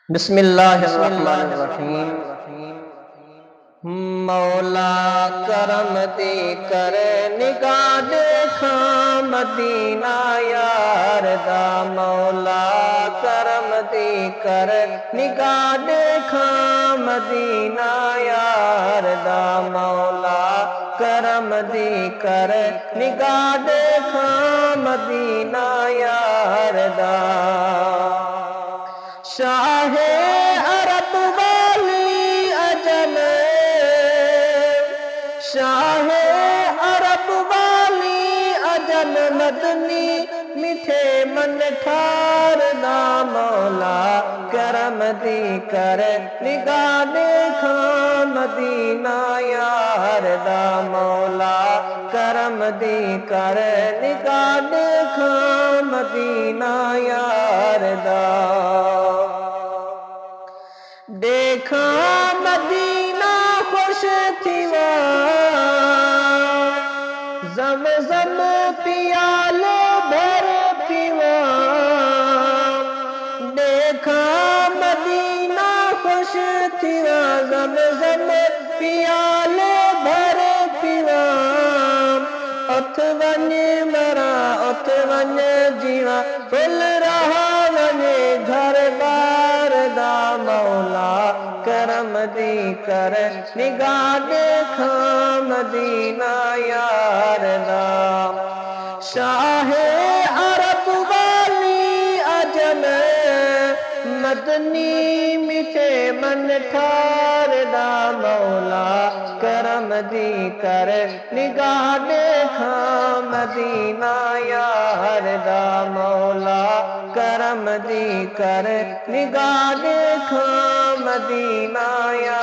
बिस्मिल्लाहिर्रहमानिर्रहीम। मौला करम दी कर निगाह देखा मदीना यार दा। मौला करम दी कर निगाह देखा मदीना यार दा। मौला करम दी कर निगाह देखा मदीना यार दा। शाहे अरब वाली अजम, शाहे अरब वाली अजम मदनी मिठे मन ठार दा। मौला करम दी कर निगाह देखा मदीना यार दा। मौला करम दी कर निगाह देखा मदीना यार दा। देखा मदीना खुश थीवा ज़म-ज़म पियाले भर पीवा। देखा मदीना खुश थीवा ज़म-ज़म पियाले भर पीवा। उथ वञ मरा उथ वञ जीवा फुल रहा वञे घर बार दा। मौला करम दी कर निगाह देखा मदीना यार दा। शाहे अरब वाली अजम मदनी मिठे मन ठार दा। मौला करम दी कर निगाह देखा मदीना यार दा। मौला करम दी कर निगाह देखा मदीना यार